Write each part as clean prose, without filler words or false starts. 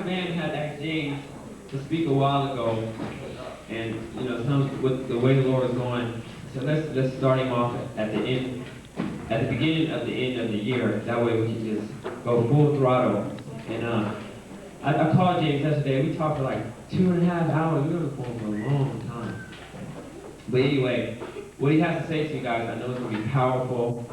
Pastor Van had asked James to speak a while ago, and some with the way the Lord is going. So let's start him off at the end, at the beginning of the end of the year. That way we can just go full throttle. And I called James yesterday. We talked for like 2.5 hours. We were on the phone for a long time. But anyway, what he has to say to you guys, I know it's going to be powerful.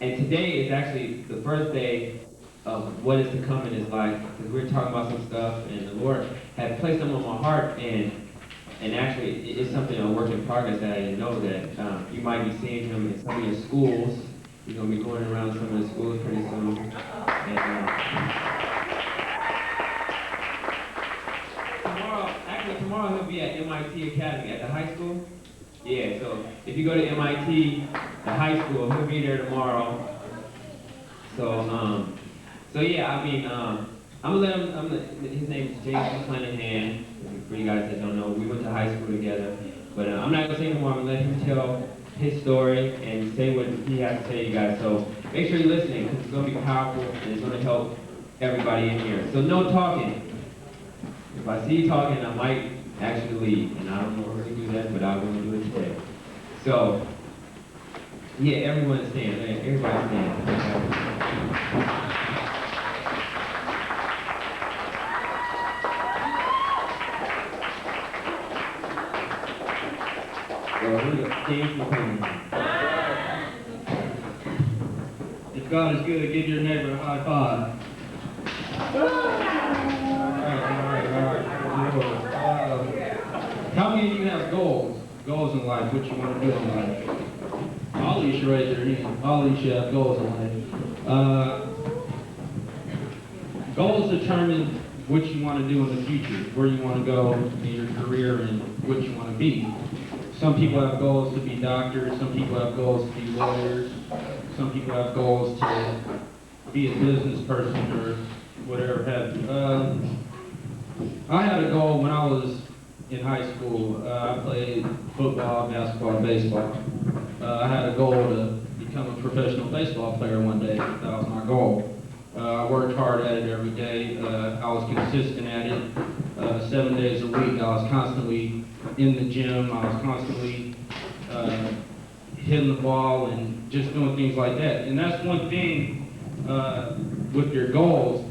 And today is actually the first day of what is to come in his life, because we're talking about some stuff, and the Lord had placed them on my heart, and actually it's something, a work in progress, that I didn't know that you might be seeing him in some of your schools. You're going to be going around some of the schools pretty soon. And tomorrow he'll be at MIT Academy at the high school. Yeah, so if you go to MIT, the high school, he'll be there tomorrow. So yeah, I mean, I'm gonna let him. His name is James Mcclanahan. For you guys that don't know, we went to high school together. But I'm not gonna say anymore. I'm gonna let him tell his story and say what he has to say to you guys. So make sure you're listening, because it's gonna be powerful and it's gonna help everybody in here. So no talking. If I see you talking, I might actually leave, and I don't know where to do that, but I'm gonna do it today. So yeah, everyone stand. Everybody stand. If God is good, give your neighbor a high five. How many of you have goals? Goals in life, what you want to do in life? All of you should raise your hand. All of you should have goals in life. Goals determine what you want to do in the future, where you want to go in your career, and what you want to be. Some people have goals to be doctors, some people have goals to be lawyers, some people have goals to be a business person or whatever have you. I had a goal when I was in high school. I played football, basketball, and baseball. I had a goal to become a professional baseball player one day. That was my goal. I worked hard at it every day. I was consistent at it. 7 days a week, I was constantly in the gym. I was constantly hitting the ball and just doing things like that. And that's one thing with your goals.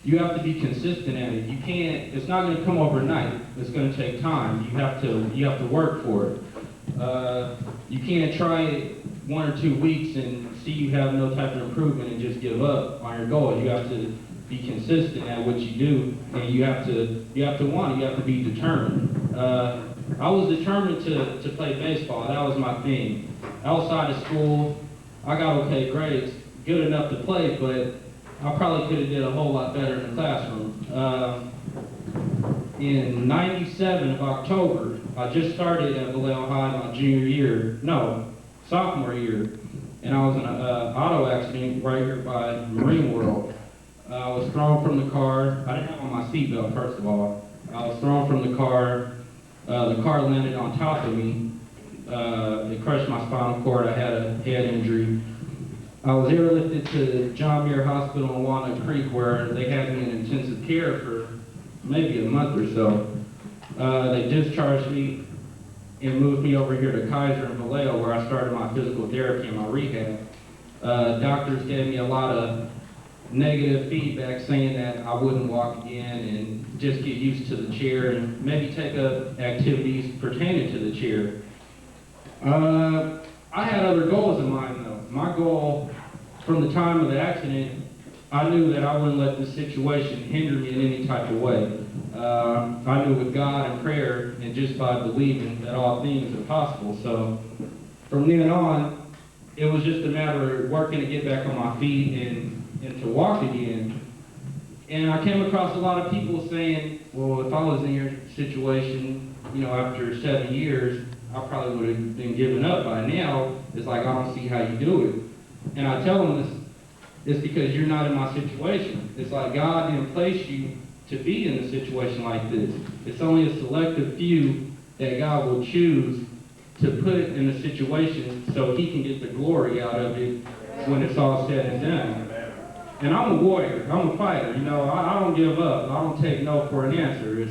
You have to be consistent at it. You can't. It's not going to come overnight. It's going to take time. You have to work for it. You can't try it 1 or 2 weeks and see you have no type of improvement and just give up on your goals. You have to be consistent at what you do, and you have to want it. You have to be determined. I was determined to play baseball. That was my thing. Outside of school, I got okay grades, good enough to play, but I probably could have did a whole lot better in the classroom. In '97 of October, I just started at Vallejo High my sophomore year, and I was in an auto accident right here by Marine World. I was thrown from the car. I didn't have on my seatbelt, first of all. I was thrown from the car. The car landed on top of me. It crushed my spinal cord. I had a head injury. I was airlifted to John Muir Hospital in Walnut Creek, where they had me in intensive care for maybe a month or so. They discharged me and moved me over here to Kaiser in Vallejo, where I started my physical therapy and my rehab. Doctors gave me a lot of negative feedback, saying that I wouldn't walk again and just get used to the chair and maybe take up activities pertaining to the chair. I had other goals in mind, though. My goal from the time of the accident, I knew that I wouldn't let this situation hinder me in any type of way. I knew with God and prayer and just by believing that all things are possible. So from then on, it was just a matter of working to get back on my feet and to walk again. And I came across a lot of people saying, well, if I was in your situation, after 7 years, I probably would have been given up by now. It's like, I don't see how you do it. And I tell them this, it's because you're not in my situation. It's like God didn't place you to be in a situation like this. It's only a selective few that God will choose to put in a situation so he can get the glory out of it when it's all said and done. And I'm a warrior. I'm a fighter. You know, I don't give up. I don't take no for an answer.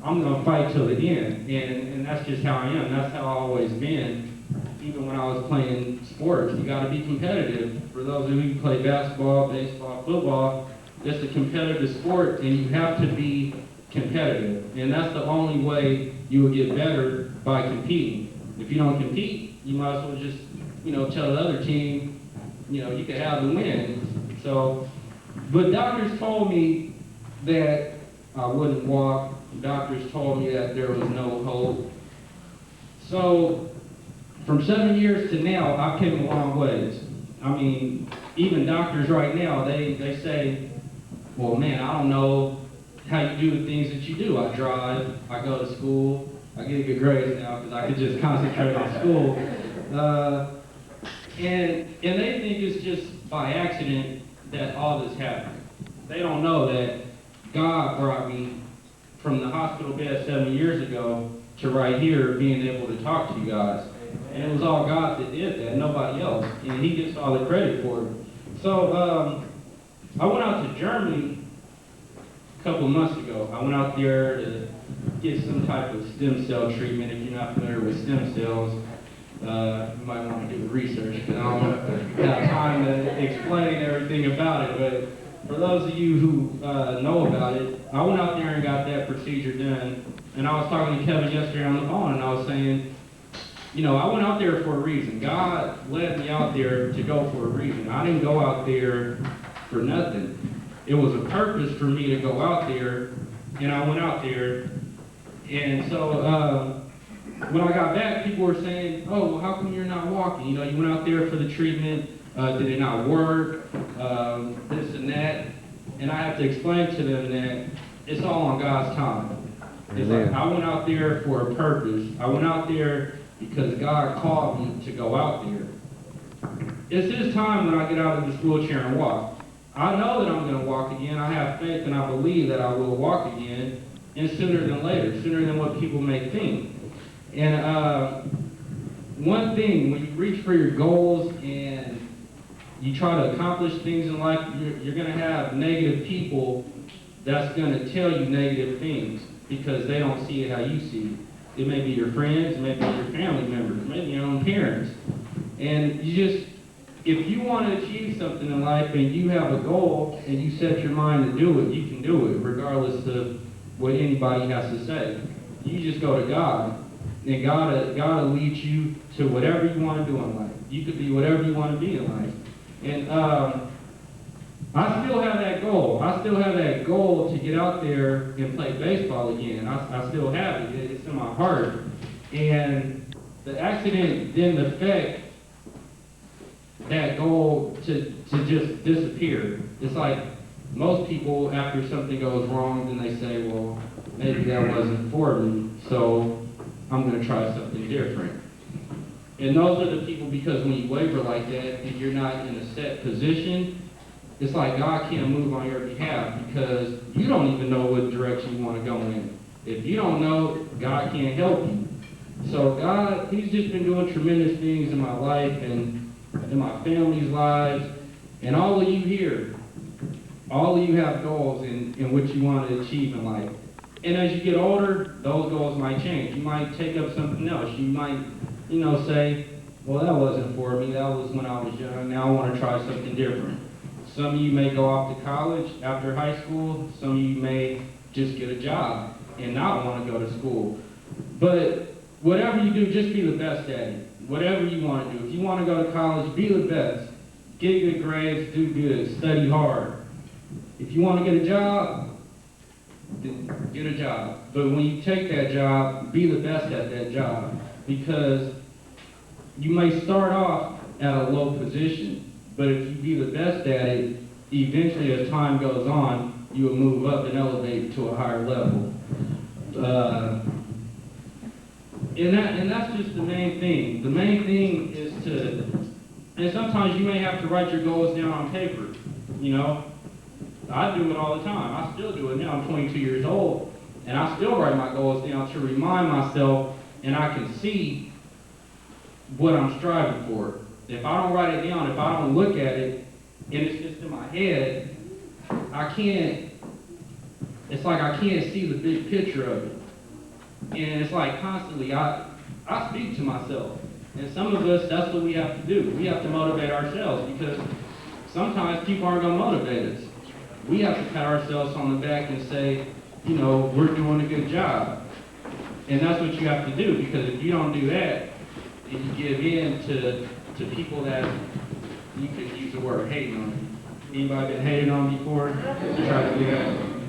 I'm going to fight till the end. And that's just how I am. That's how I've always been. Even when I was playing sports, you got to be competitive. For those of you who play basketball, baseball, football, it's a competitive sport, and you have to be competitive. And that's the only way you will get better, by competing. If you don't compete, you might as well just, tell the other team, you can have the win. So, but doctors told me that I wouldn't walk. Doctors told me that there was no hope. So, from 7 years to now, I've came a long ways. I mean, even doctors right now, they say, well, man, I don't know how you do the things that you do. I drive, I go to school, I get good grades now because I could just concentrate on school. And they think it's just by accident that all this happened. They don't know that God brought me from the hospital bed 7 years ago to right here being able to talk to you guys. And it was all God that did that, nobody else. And he gets all the credit for it. So I went out to Germany a couple of months ago. I went out there to get some type of stem cell treatment. If you're not familiar with stem cells, you might want to do the research because I don't have time to explain everything about it. But for those of you who know about it, I went out there and got that procedure done. And I was talking to Kevin yesterday on the phone, and I was saying, I went out there for a reason. God led me out there to go for a reason. I didn't go out there for nothing. It was a purpose for me to go out there, and I went out there. And so when I got back, people were saying, oh, well, how come you're not walking? You went out there for the treatment. Did it not work? This and that. And I have to explain to them that it's all on God's time. It's like I went out there for a purpose. I went out there because God called me to go out there. It's His time when I get out of this wheelchair and walk. I know that I'm going to walk again. I have faith and I believe that I will walk again, and sooner than later, sooner than what people may think. And one thing, when you reach for your goals and you try to accomplish things in life, you're going to have negative people that's going to tell you negative things because they don't see it how you see it. It may be your friends, it may be your family members, maybe your own parents. And if you want to achieve something in life and you have a goal and you set your mind to do it, you can do it regardless of what anybody has to say. You just go to God, and God will lead you to whatever you want to do in life. You could be whatever you want to be in life. And I still have that goal. I still have that goal to get out there and play baseball again. I still have it. It's in my heart. And the accident didn't affect that goal to just disappear. It's like most people, after something goes wrong, then they say, well, maybe that wasn't for me, so I'm going to try something different. And those are the people, because when you waver like that and you're not in a set position, it's like God can't move on your behalf because you don't even know what direction you want to go in. If you don't know, God can't help you. So God, He's just been doing tremendous things in my life and in my family's lives. And all of you here, all of you have goals in what you want to achieve in life. And as you get older, those goals might change. You might take up something else. You might, say, well, that wasn't for me. That was when I was young. Now I want to try something different. Some of you may go off to college after high school. Some of you may just get a job and not want to go to school. But whatever you do, just be the best at it. Whatever you want to do. If you want to go to college, be the best. Get good grades, do good, study hard. If you want to get a job, then get a job. But when you take that job, be the best at that job. Because you may start off at a low position, but if you be the best at it, eventually as time goes on, you will move up and elevate to a higher level. And that's just the main thing. The main thing is and sometimes you may have to write your goals down on paper, I do it all the time. I still do it now. I'm 22 years old, and I still write my goals down to remind myself, and I can see what I'm striving for. If I don't write it down, if I don't look at it, and it's just in my head, it's like I can't see the big picture of it. And it's like constantly, I speak to myself. And some of us, that's what we have to do. We have to motivate ourselves, because sometimes people aren't going to motivate us. We have to pat ourselves on the back and say, we're doing a good job. And that's what you have to do, because if you don't do that, and you give in to people that, you could use the word hating on you. Anybody been hated on before? Try to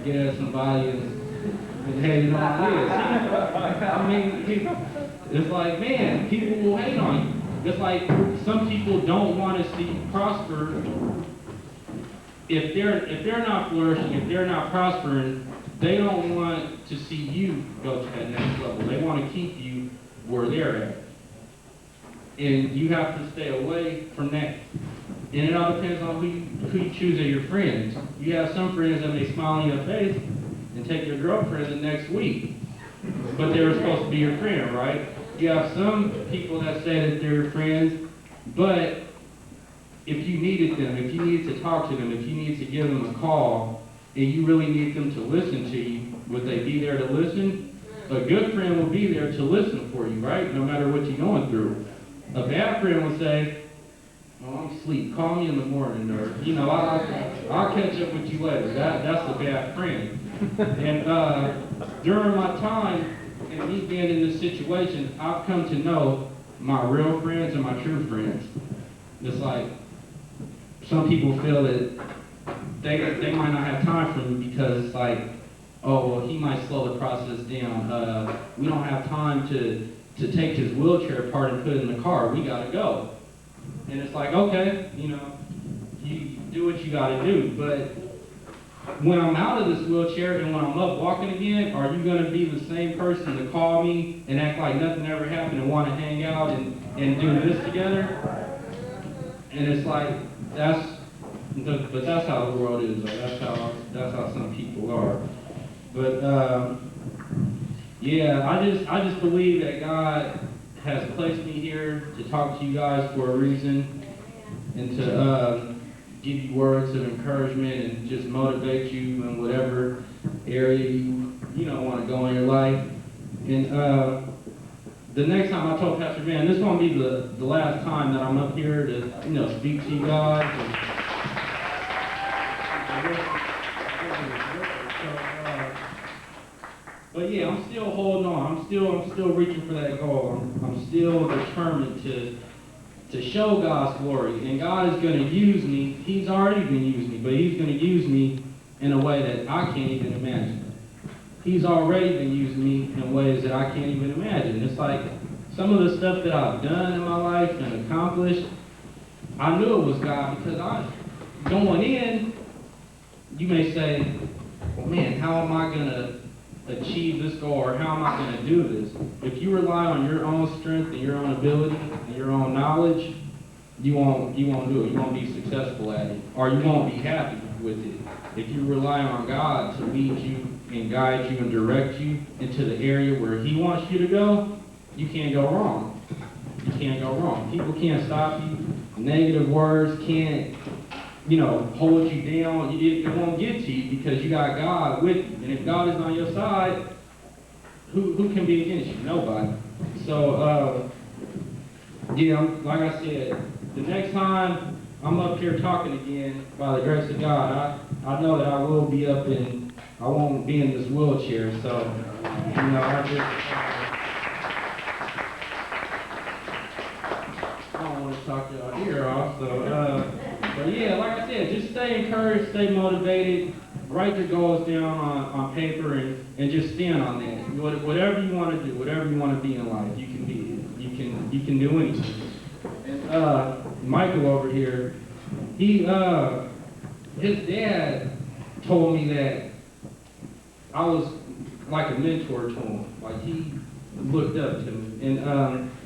get at somebody and been hated on. Yeah, I mean, it's like, man, people will hate on you. It's like some people don't want to see you prosper. If they're not flourishing, if they're not prospering, they don't want to see you go to that next level. They want to keep you where they're at. And you have to stay away from that. And it all depends on who you choose as your friends. You have some friends that may smile in your face and take your girlfriend the next week, but they were supposed to be your friend, right? You have some people that say that they're your friends, but if you needed them, if you needed to talk to them, if you needed to give them a call, and you really need them to listen to you, would they be there to listen? A good friend will be there to listen for you, right? No matter what you're going through. A bad friend will say, "Oh, I'm asleep. Call me in the morning," or I'll catch up with you later. That's a bad friend. And during my time and me being in this situation, I've come to know my real friends and my true friends. It's like some people feel that they might not have time for me because it's like, oh, well, he might slow the process down. We don't have time to take his wheelchair apart and put it in the car. We gotta go. And it's like, okay, you do what you gotta do. But when I'm out of this wheelchair and when I'm up walking again, are you gonna be the same person to call me and act like nothing ever happened and want to hang out and do this together? And it's like, but that's how the world is, though. That's how some people are. But yeah, I just believe that God has placed me here to talk to you guys for a reason, and to give you words of encouragement and just motivate you in whatever area you want to go in your life. And the next time, I told Pastor Van, this won't be the last time that I'm up here to speak to you guys. But yeah, I'm still holding on. I'm still reaching for that goal. I'm still determined to show God's glory. And God is going to use me. He's already been using me, but He's going to use me in a way that I can't even imagine. He's already been using me in ways that I can't even imagine. It's like some of the stuff that I've done in my life and accomplished, I knew it was God, because going in, you may say, well, man, how am I going to achieve this goal, or how am I going to do this? If you rely on your own strength and your own ability and your own knowledge, you won't do it. You won't be successful at it, or you won't be happy with it. If you rely on God to lead you and guide you and direct you into the area where He wants you to go, you can't go wrong. You can't go wrong. People can't stop you. Negative words can't hold you down. It won't get to you, because you got God with you. And if God is on your side, who can be against you? Nobody. So, yeah, like I said, the next time I'm up here talking again, by the grace of God, I know that I will be I won't be in this wheelchair. So, I don't want to talk y'all ear off. So, but yeah, like I said, just stay encouraged, stay motivated, write your goals down on paper, and just stand on that. Whatever you want to do, whatever you want to be in life, you can be it. You can do anything. And Michael over here, his dad told me that I was like a mentor to him. Like, he looked up to me, and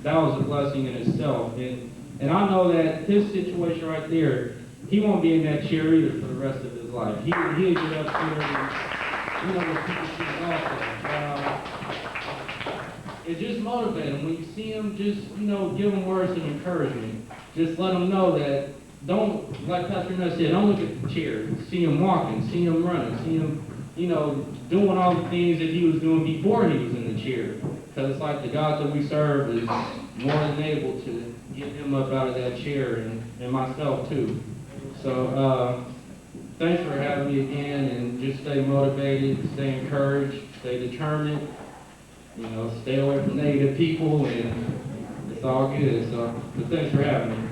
that was a blessing in itself. And I know that his situation right there, he won't be in that chair either for the rest of his life. He'll get up there and, when people see him also. And just motivate him. When you see him, just, give him words of encouragement. Just let him know that don't, like Pastor Nutt said, don't look at the chair. See him walking, see him running, see him, doing all the things that he was doing before he was in the chair. Because it's like the God that we serve is more than able to get him up out of that chair, and myself too. So, thanks for having me again, and just stay motivated, stay encouraged, stay determined, stay away from negative people, and it's all good. So, but thanks for having me.